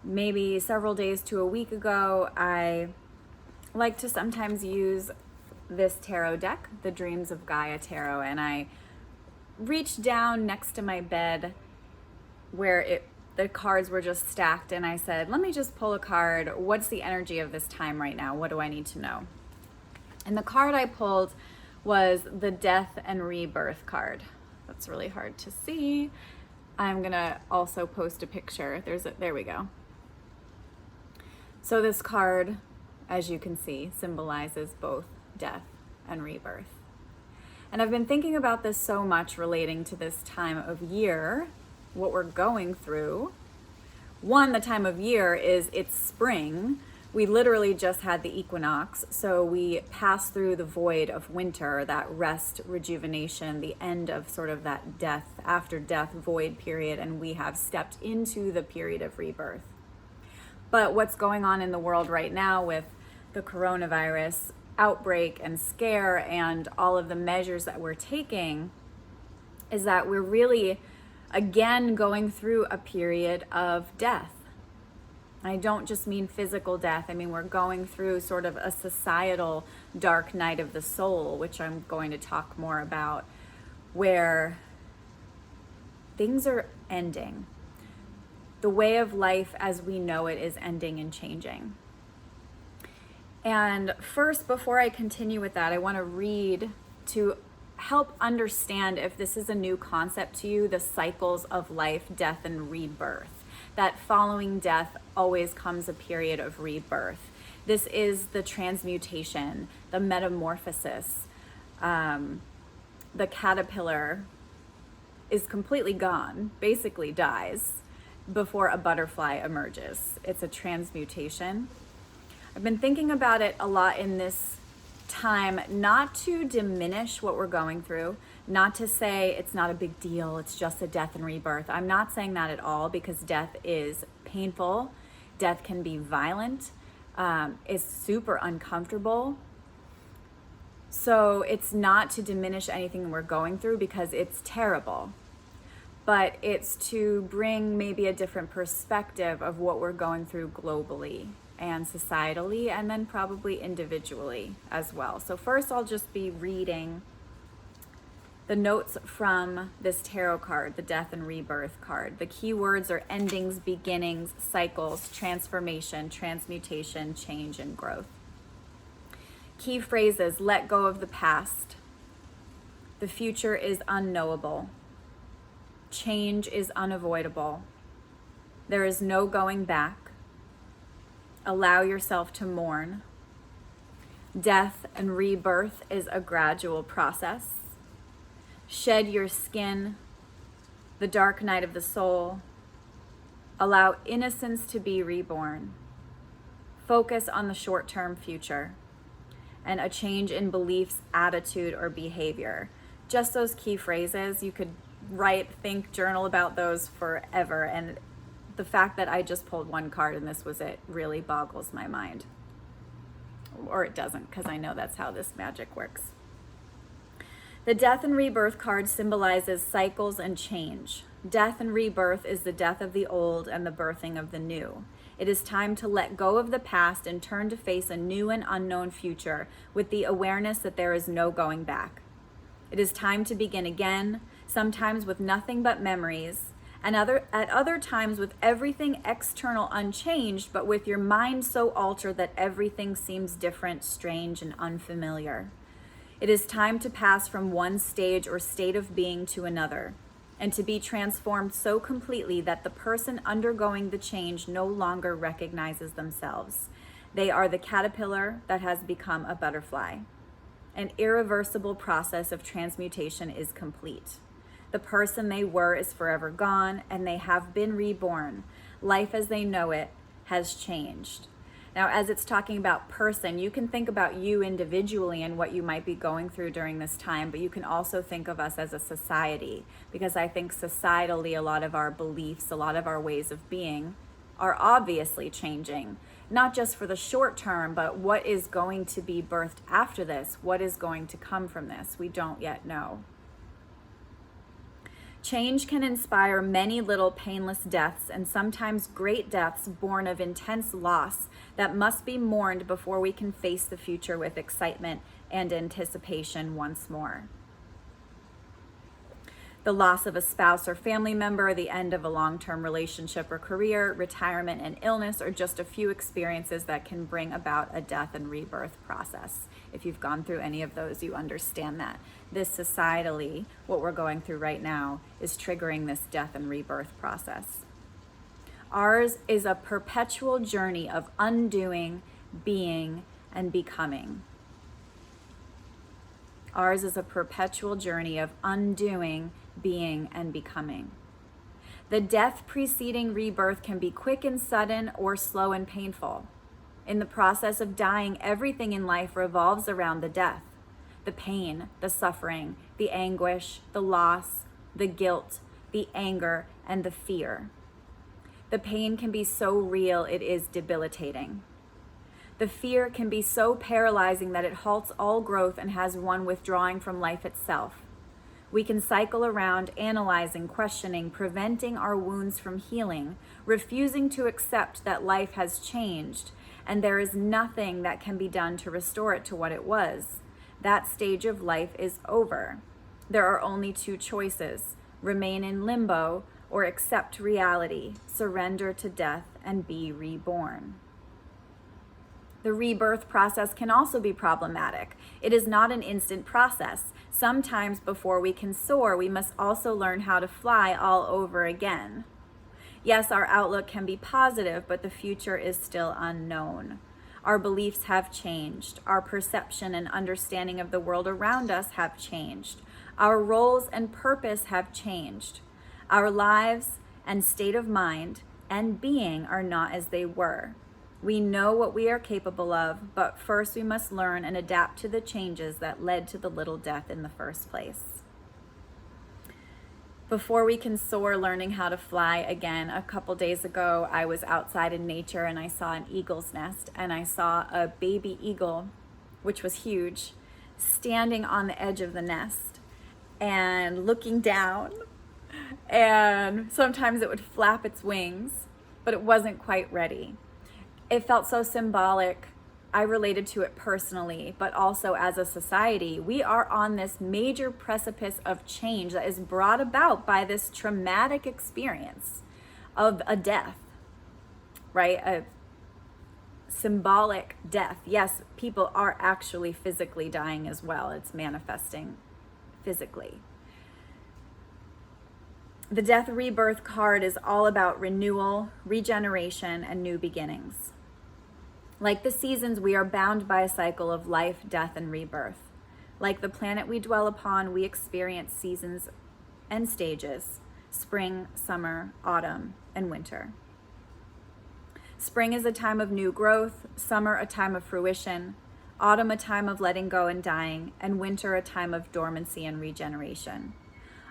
maybe several days to a week ago, I like to sometimes use this tarot deck, the Dreams of Gaia Tarot, and I reached down next to my bed where the cards were just stacked, and I said, let me just pull a card. What's the energy of this time right now? What do I need to know? And the card I pulled was the Death and Rebirth card. That's really hard to see. I'm gonna also post a picture. There we go. So this card, as you can see, symbolizes both death and rebirth. And I've been thinking about this so much relating to this time of year, what we're going through. One, the time of year it's spring. We literally just had the equinox, so we passed through the void of winter, that rest, rejuvenation, the end of sort of that death, after death void period, and we have stepped into the period of rebirth. But what's going on in the world right now with the coronavirus outbreak and scare and all of the measures that we're taking is that we're really, again, going through a period of death. I don't just mean physical death. I mean, we're going through sort of a societal dark night of the soul, which I'm going to talk more about, where things are ending. The way of life as we know it is ending and changing. And first, before I continue with that, I want to read to help understand, if this is a new concept to you, the cycles of life, death, and rebirth. That following death always comes a period of rebirth. This is the transmutation, the metamorphosis. The caterpillar is completely gone, basically dies, before a butterfly emerges. It's a transmutation. I've been thinking about it a lot in this time, not to diminish what we're going through, not to say it's not a big deal, it's just a death and rebirth. I'm not saying that at all, because death is painful. Death can be violent. It's super uncomfortable. So it's not to diminish anything we're going through, because it's terrible. But it's to bring maybe a different perspective of what we're going through globally and societally, and then probably individually as well. So first, I'll just be reading the notes from this tarot card, the Death and Rebirth card. The key words are endings, beginnings, cycles, transformation, transmutation, change, and growth. Key phrases: let go of the past. The future is unknowable. Change is unavoidable. There is no going back. Allow yourself to mourn. Death and rebirth is a gradual process. Shed your skin. The dark night of the soul. Allow innocence to be reborn. Focus on the short-term future and a change in beliefs, attitude, or behavior. Just those key phrases. You could write, think, journal about those forever. And the fact that I just pulled one card and this was it really boggles my mind. Or it doesn't, because I know that's how this magic works. The Death and Rebirth card symbolizes cycles and change. Death and rebirth is the death of the old and the birthing of the new. It is time to let go of the past and turn to face a new and unknown future with the awareness that there is no going back. It is time to begin again, sometimes with nothing but memories, and at other times with everything external unchanged, but with your mind so altered that everything seems different, strange, and unfamiliar. It is time to pass from one stage or state of being to another, and to be transformed so completely that the person undergoing the change no longer recognizes themselves. They are the caterpillar that has become a butterfly. An irreversible process of transmutation is complete. The person they were is forever gone, and they have been reborn. Life as they know it has changed. Now, as it's talking about person, you can think about you individually and what you might be going through during this time, but you can also think of us as a society, because I think societally a lot of our beliefs, a lot of our ways of being are obviously changing, not just for the short term, but what is going to be birthed after this? What is going to come from this? We don't yet know. Change can inspire many little painless deaths and sometimes great deaths born of intense loss that must be mourned before we can face the future with excitement and anticipation once more. The loss of a spouse or family member, the end of a long-term relationship or career, retirement and illness are just a few experiences that can bring about a death and rebirth process. If you've gone through any of those, you understand that. This societally, what we're going through right now, is triggering this death and rebirth process. Ours is a perpetual journey of undoing, being, and becoming. Ours is a perpetual journey of undoing, being, and becoming. The death preceding rebirth can be quick and sudden or slow and painful. In the process of dying, everything in life revolves around the death. The pain, the suffering, the anguish, the loss, the guilt, the anger, and the fear. The pain can be so real it is debilitating. The fear can be so paralyzing that it halts all growth and has one withdrawing from life itself. We can cycle around analyzing, questioning, preventing our wounds from healing, refusing to accept that life has changed and there is nothing that can be done to restore it to what it was. That stage of life is over. There are only two choices: remain in limbo or accept reality, surrender to death, and be reborn. The rebirth process can also be problematic. It is not an instant process. Sometimes before we can soar, we must also learn how to fly all over again. Yes, our outlook can be positive, but the future is still unknown. Our beliefs have changed. Our perception and understanding of the world around us have changed. Our roles and purpose have changed. Our lives and state of mind and being are not as they were. We know what we are capable of, but first we must learn and adapt to the changes that led to the little death in the first place. Before we can soar, learning how to fly again, a couple days ago, I was outside in nature and I saw an eagle's nest, and I saw a baby eagle, which was huge, standing on the edge of the nest and looking down. And sometimes it would flap its wings, but it wasn't quite ready. It felt so symbolic. I related to it personally, but also as a society, we are on this major precipice of change that is brought about by this traumatic experience of a death, right? A symbolic death. Yes, people are actually physically dying as well. It's manifesting physically. The death rebirth card is all about renewal, regeneration, and new beginnings. Like the seasons, we are bound by a cycle of life, death, and rebirth. Like the planet we dwell upon, we experience seasons and stages: spring, summer, autumn, and winter. Spring is a time of new growth, summer a time of fruition, autumn a time of letting go and dying, and winter a time of dormancy and regeneration.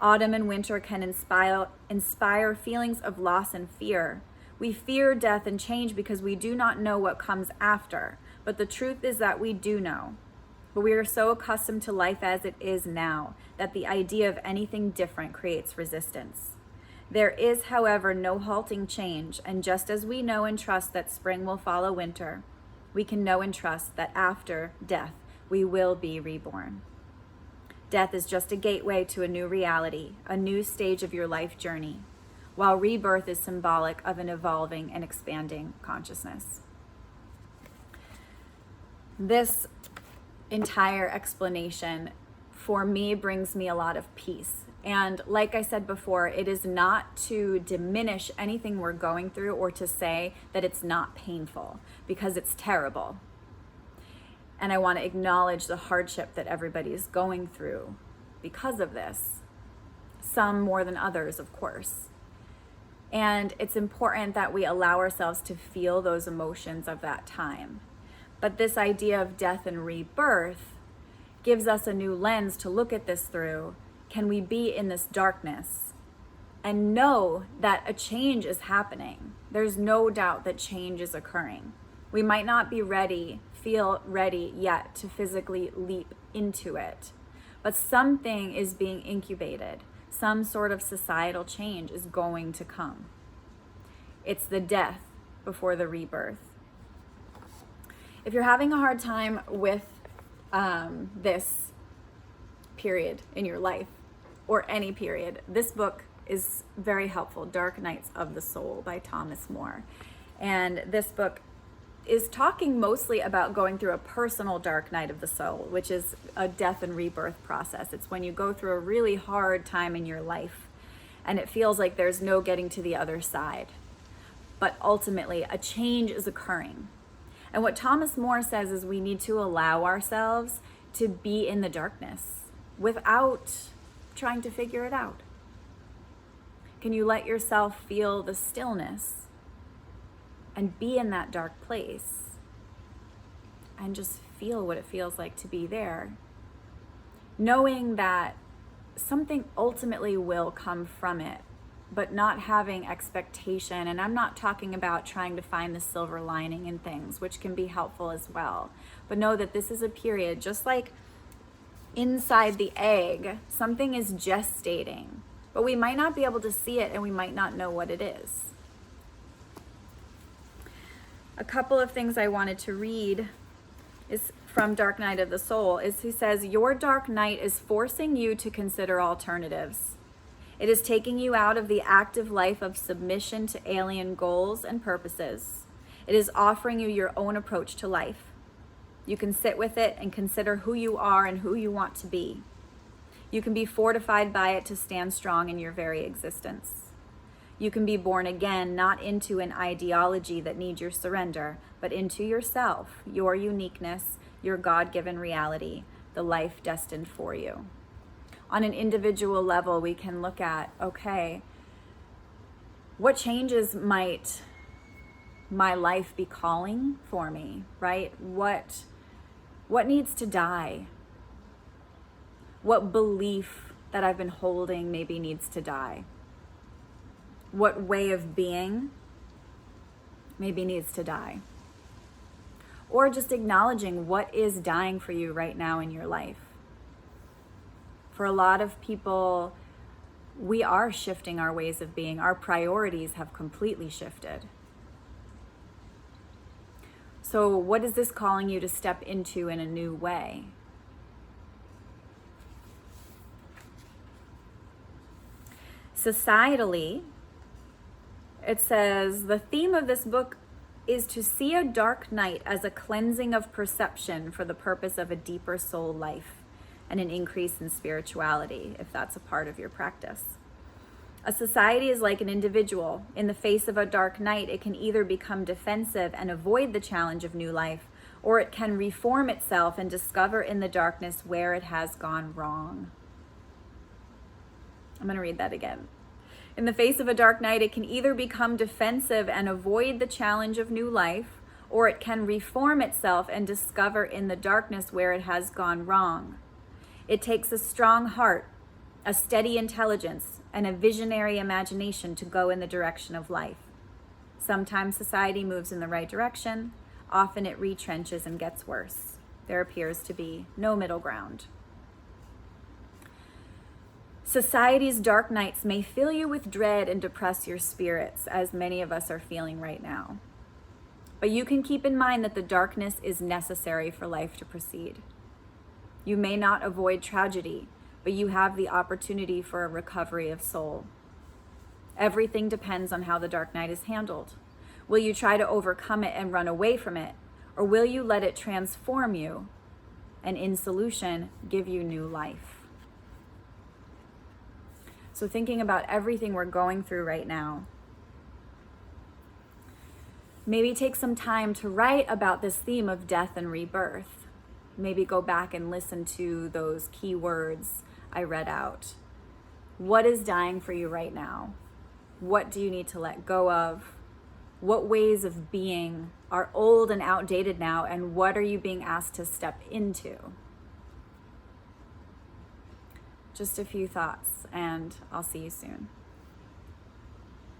Autumn and winter can inspire feelings of loss and fear. We fear death and change because we do not know what comes after. But the truth is that we do know. But we are so accustomed to life as it is now that the idea of anything different creates resistance. There is, however, no halting change, and just as we know and trust that spring will follow winter, we can know and trust that after death, we will be reborn. Death is just a gateway to a new reality, a new stage of your life journey, while rebirth is symbolic of an evolving and expanding consciousness. This entire explanation for me brings me a lot of peace. And like I said before, it is not to diminish anything we're going through or to say that it's not painful, because it's terrible. And I want to acknowledge the hardship that everybody is going through because of this. Some more than others, of course. And it's important that we allow ourselves to feel those emotions of that time. But this idea of death and rebirth gives us a new lens to look at this through. Can we be in this darkness and know that a change is happening? There's no doubt that change is occurring. We might not be feel ready yet to physically leap into it, but something is being incubated. some sort of societal change is going to come. It's the death before the rebirth. If you're having a hard time with this period in your life, or any period, this book is very helpful. Dark Nights of the Soul by Thomas More. And this book is talking mostly about going through a personal dark night of the soul, which is a death and rebirth process. It's when you go through a really hard time in your life and it feels like there's no getting to the other side. But ultimately, a change is occurring. And what Thomas More says is we need to allow ourselves to be in the darkness without trying to figure it out. Can you let yourself feel the stillness and be in that dark place and just feel what it feels like to be there, knowing that something ultimately will come from it, but not having expectation. And I'm not talking about trying to find the silver lining in things, which can be helpful as well. But know that this is a period, just like inside the egg, something is gestating, but we might not be able to see it and we might not know what it is. A couple of things I wanted to read is from Dark Night of the Soul. He says, your dark night is forcing you to consider alternatives. It is taking you out of the active life of submission to alien goals and purposes. It is offering you your own approach to life. You can sit with it and consider who you are and who you want to be. You can be fortified by it to stand strong in your very existence. You can be born again, not into an ideology that needs your surrender, but into yourself, your uniqueness, your God-given reality, the life destined for you. On an individual level, we can look at, okay, what changes might my life be calling for me, right? What needs to die? What belief that I've been holding maybe needs to die? What way of being maybe needs to die? Or just acknowledging what is dying for you right now in your life. For a lot of people, we are shifting our ways of being. Our priorities have completely shifted. So what is this calling you to step into in a new way? Societally, it says, the theme of this book is to see a dark night as a cleansing of perception for the purpose of a deeper soul life and an increase in spirituality, if that's a part of your practice. A society is like an individual. In the face of a dark night, it can either become defensive and avoid the challenge of new life, or it can reform itself and discover in the darkness where it has gone wrong. I'm going to read that again. In the face of a dark night, it can either become defensive and avoid the challenge of new life, or it can reform itself and discover in the darkness where it has gone wrong. It takes a strong heart, a steady intelligence, and a visionary imagination to go in the direction of life. Sometimes society moves in the right direction, often it retrenches and gets worse. There appears to be no middle ground. Society's dark nights may fill you with dread and depress your spirits, as many of us are feeling right now. But you can keep in mind that the darkness is necessary for life to proceed. You may not avoid tragedy, but you have the opportunity for a recovery of soul. Everything depends on how the dark night is handled. Will you try to overcome it and run away from it, or will you let it transform you and in solution give you new life? So thinking about everything we're going through right now, maybe take some time to write about this theme of death and rebirth. Maybe go back and listen to those key words I read out. What is dying for you right now? What do you need to let go of? What ways of being are old and outdated now, and what are you being asked to step into? Just a few thoughts, and I'll see you soon.